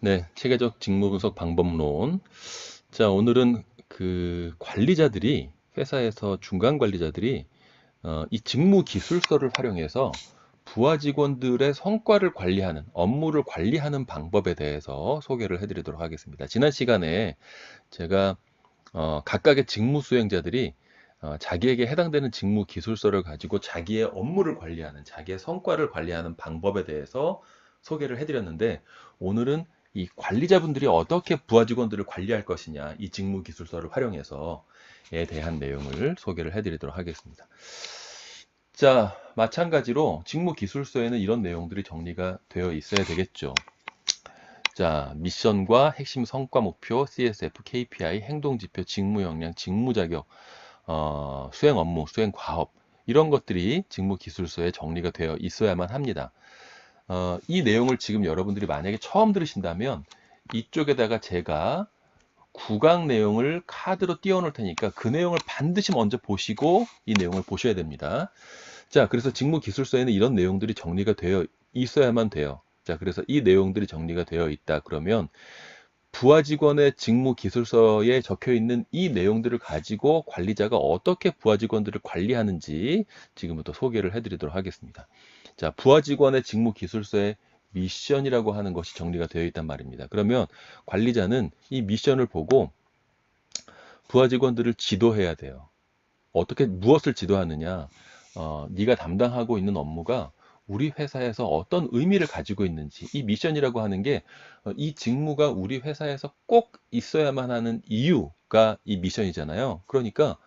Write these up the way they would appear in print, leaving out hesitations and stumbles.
네, 체계적 직무 분석 방법론. 자, 오늘은 관리자들이, 회사에서 중간 관리자들이 이 직무 기술서를 활용해서 부하 직원들의 성과를 관리하는, 업무를 관리하는 방법에 대해서 소개를 해드리도록 하겠습니다. 지난 시간에 제가 각각의 직무 수행자들이 자기에게 해당되는 직무 기술서를 가지고 자기의 업무를 관리하는, 자기의 성과를 관리하는 방법에 대해서 소개를 해드렸는데, 오늘은 이 관리자분들이 어떻게 부하 직원들을 관리할 것이냐, 이 직무 기술서를 활용해서에 대한 내용을 소개를 해드리도록 하겠습니다. 자, 마찬가지로 직무 기술서에는 이런 내용들이 정리가 되어 있어야 되겠죠. 자, 미션과 핵심 성과 목표, CSF, KPI, 행동지표, 직무 역량, 직무 자격, 수행 업무, 수행 과업, 이런 것들이 직무 기술서에 정리가 되어 있어야만 합니다. 이 내용을 지금 여러분들이 만약에 처음 들으신다면 이쪽에다가 제가 구강 내용을 카드로 띄워 놓을 테니까 그 내용을 반드시 먼저 보시고 이 내용을 보셔야 됩니다. 자, 그래서 직무 기술서에는 이런 내용들이 정리가 되어 있어야만 돼요. 자, 그래서 이 내용들이 정리가 되어 있다 그러면 부하 직원의 직무 기술서에 적혀 있는 이 내용들을 가지고 관리자가 어떻게 부하 직원들을 관리하는지 지금부터 소개를 해드리도록 하겠습니다. 자, 부하 직원의 직무 기술서에 미션이라고 하는 것이 정리가 되어 있단 말입니다. 그러면 관리자는 이 미션을 보고 부하 직원들을 지도해야 돼요. 어떻게 무엇을 지도하느냐? 네가 담당하고 있는 업무가 우리 회사에서 어떤 의미를 가지고 있는지, 이 미션이라고 하는 게 이 직무가 우리 회사에서 꼭 있어야만 하는 이유가 이 미션이잖아요. 그러니까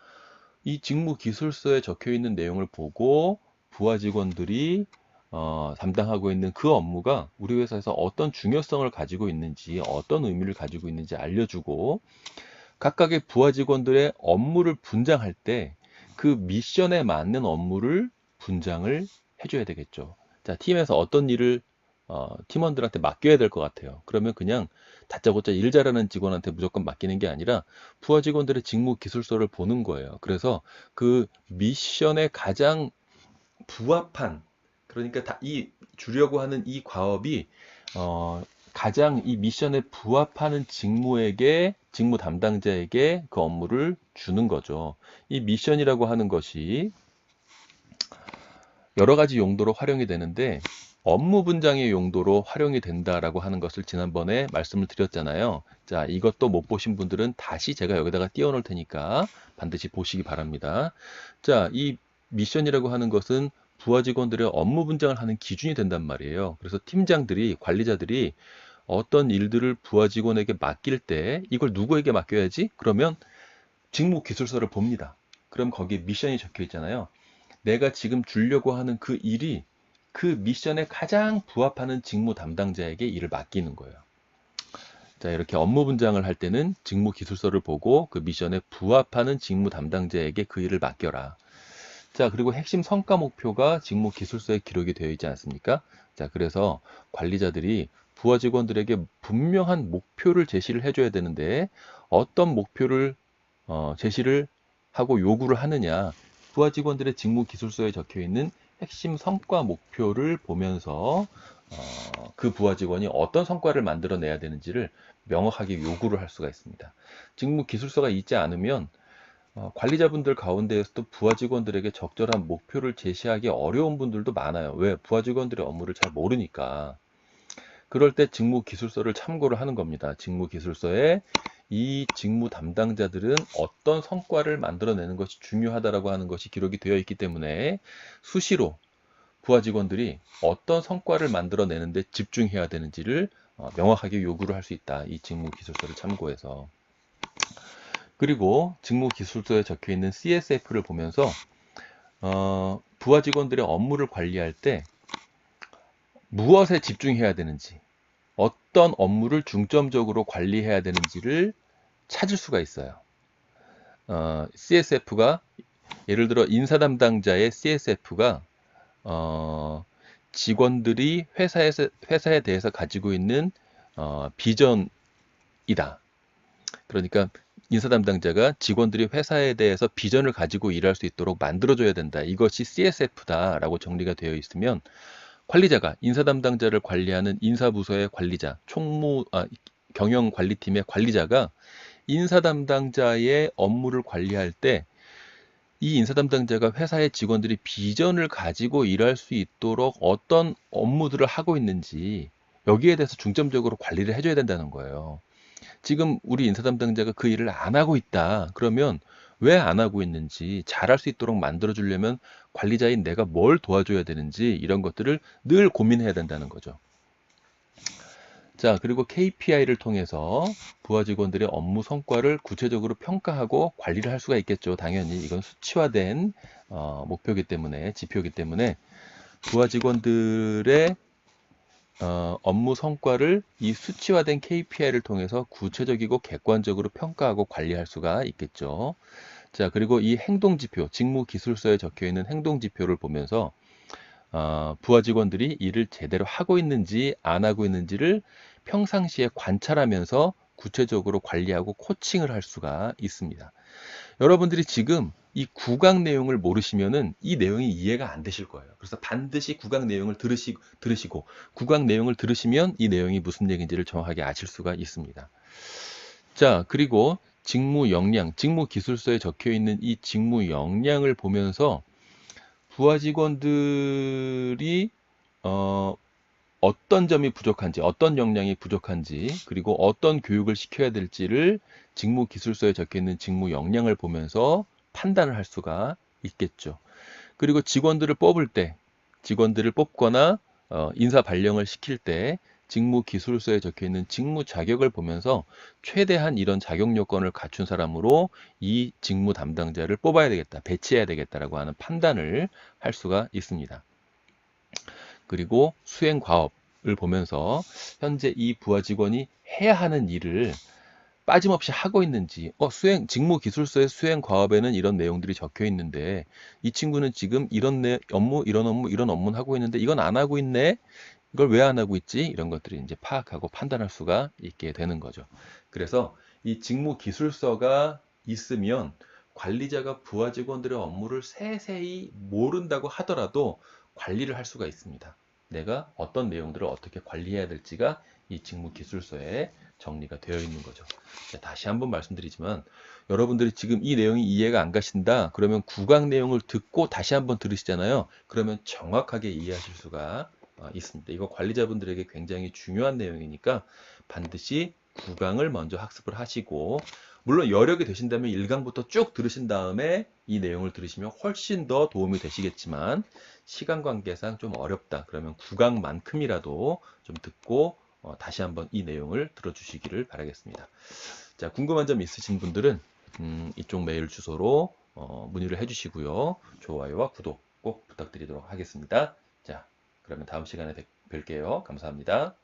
이 직무 기술서에 적혀 있는 내용을 보고 부하 직원들이 담당하고 있는 그 업무가 우리 회사에서 어떤 중요성을 가지고 있는지, 어떤 의미를 가지고 있는지 알려주고, 각각의 부하 직원들의 업무를 분장할 때 그 미션에 맞는 업무를 분장을 해줘야 되겠죠. 자, 팀에서 어떤 일을 팀원들한테 맡겨야 될 것 같아요. 그러면 그냥 다짜고짜 일 잘하는 직원한테 무조건 맡기는 게 아니라 부하 직원들의 직무 기술서를 보는 거예요. 그래서 그 미션에 가장 부합한, 그러니까 이 주려고 하는 이 과업이 가장 이 미션에 부합하는 직무 담당자에게 그 업무를 주는 거죠. 이 미션이라고 하는 것이 여러 가지 용도로 활용이 되는데 업무 분장의 용도로 활용이 된다라고 하는 것을 지난번에 말씀을 드렸잖아요. 자, 이것도 못 보신 분들은 다시 제가 여기다가 띄워 놓을 테니까 반드시 보시기 바랍니다. 자, 이 미션이라고 하는 것은 부하 직원들의 업무 분장을 하는 기준이 된단 말이에요. 그래서 팀장들이, 관리자들이 어떤 일들을 부하 직원에게 맡길 때 이걸 누구에게 맡겨야지? 그러면 직무 기술서를 봅니다. 그럼 거기에 미션이 적혀 있잖아요. 내가 지금 주려고 하는 그 일이 그 미션에 가장 부합하는 직무 담당자에게 일을 맡기는 거예요. 자, 이렇게 업무 분장을 할 때는 직무 기술서를 보고 그 미션에 부합하는 직무 담당자에게 그 일을 맡겨라. 자, 그리고 핵심 성과 목표가 직무 기술서에 기록이 되어 있지 않습니까? 자, 그래서 관리자들이 부하 직원들에게 분명한 목표를 제시를 해줘야 되는데 어떤 목표를 제시를 하고 요구를 하느냐? 부하 직원들의 직무 기술서에 적혀 있는 핵심 성과 목표를 보면서 그 부하 직원이 어떤 성과를 만들어내야 되는지를 명확하게 요구를 할 수가 있습니다. 직무 기술서가 있지 않으면 관리자분들 가운데에서도 부하 직원들에게 적절한 목표를 제시하기 어려운 분들도 많아요. 왜? 부하 직원들의 업무를 잘 모르니까. 그럴 때 직무 기술서를 참고를 하는 겁니다. 직무 기술서에 이 직무 담당자들은 어떤 성과를 만들어내는 것이 중요하다라고 하는 것이 기록이 되어 있기 때문에 수시로 부하 직원들이 어떤 성과를 만들어내는데 집중해야 되는지를 명확하게 요구를 할 수 있다. 이 직무 기술서를 참고해서. 그리고 직무 기술서에 적혀 있는 CSF를 보면서 부하 직원들의 업무를 관리할 때 무엇에 집중해야 되는지, 어떤 업무를 중점적으로 관리해야 되는지를 찾을 수가 있어요. CSF가 예를 들어 인사 담당자의 CSF가 직원들이 회사에 대해서 가지고 있는 비전이다. 그러니까 인사 담당자가 직원들이 회사에 대해서 비전을 가지고 일할 수 있도록 만들어줘야 된다. 이것이 CSF다라고 정리가 되어 있으면 관리자가 인사 담당자를 관리하는 인사부서의 관리자, 경영관리팀의 관리자가 인사 담당자의 업무를 관리할 때 이 인사 담당자가 회사의 직원들이 비전을 가지고 일할 수 있도록 어떤 업무들을 하고 있는지 여기에 대해서 중점적으로 관리를 해줘야 된다는 거예요. 지금 우리 인사 담당자가 그 일을 안 하고 있다. 그러면 왜 안 하고 있는지 잘할 수 있도록 만들어 주려면 관리자인 내가 뭘 도와줘야 되는지 이런 것들을 늘 고민해야 된다는 거죠. 자, 그리고 KPI를 통해서 부하 직원들의 업무 성과를 구체적으로 평가하고 관리를 할 수가 있겠죠. 당연히 이건 수치화된 목표이기 때문에, 지표이기 때문에 부하 직원들의 업무 성과를 이 수치화된 KPI를 통해서 구체적이고 객관적으로 평가하고 관리할 수가 있겠죠. 자, 그리고 이 행동지표, 직무기술서에 적혀 있는 행동지표를 보면서 부하 직원들이 일을 제대로 하고 있는지 안 하고 있는지를 평상시에 관찰하면서 구체적으로 관리하고 코칭을 할 수가 있습니다. 여러분들이 지금 이 구강 내용을 모르시면은 이 내용이 이해가 안 되실 거예요. 그래서 반드시 구강 내용을 들으시고 구강 내용을 들으시면 이 내용이 무슨 얘기인지를 정확하게 아실 수가 있습니다. 자, 그리고 직무 역량, 직무 기술서에 적혀 있는 이 직무 역량을 보면서 부하 직원들이 어떤 점이 부족한지, 어떤 역량이 부족한지, 그리고 어떤 교육을 시켜야 될지를 직무 기술서에 적혀 있는 직무 역량을 보면서 판단을 할 수가 있겠죠. 그리고 직원들을 뽑거나 인사 발령을 시킬 때 직무 기술서에 적혀 있는 직무 자격을 보면서 최대한 이런 자격 요건을 갖춘 사람으로 이 직무 담당자를 뽑아야 되겠다, 배치해야 되겠다라고 하는 판단을 할 수가 있습니다. 그리고 수행 과업을 보면서 현재 이 부하 직원이 해야 하는 일을 빠짐없이 하고 있는지, 직무 기술서의 수행 과업에는 이런 내용들이 적혀 있는데 이 친구는 지금 이런 이런 업무는 하고 있는데 이건 안 하고 있네. 이걸 왜 안 하고 있지? 이런 것들을 이제 파악하고 판단할 수가 있게 되는 거죠. 그래서 이 직무 기술서가 있으면 관리자가 부하 직원들의 업무를 세세히 모른다고 하더라도 관리를 할 수가 있습니다. 내가 어떤 내용들을 어떻게 관리해야 될지가 이 직무 기술서에 정리가 되어 있는 거죠. 다시 한번 말씀드리지만 여러분들이 지금 이 내용이 이해가 안 가신다. 그러면 구강 내용을 듣고 다시 한번 들으시잖아요. 그러면 정확하게 이해하실 수가 있습니다. 이거 관리자분들에게 굉장히 중요한 내용이니까 반드시 구강을 먼저 학습을 하시고 물론 여력이 되신다면 1강부터 쭉 들으신 다음에 이 내용을 들으시면 훨씬 더 도움이 되시겠지만 시간 관계상 좀 어렵다. 그러면 9강만큼이라도 좀 듣고 다시 한번 이 내용을 들어주시기를 바라겠습니다. 자, 궁금한 점 있으신 분들은 이쪽 메일 주소로 문의를 해주시고요. 좋아요와 구독 꼭 부탁드리도록 하겠습니다. 자, 그러면 다음 시간에 뵐게요. 감사합니다.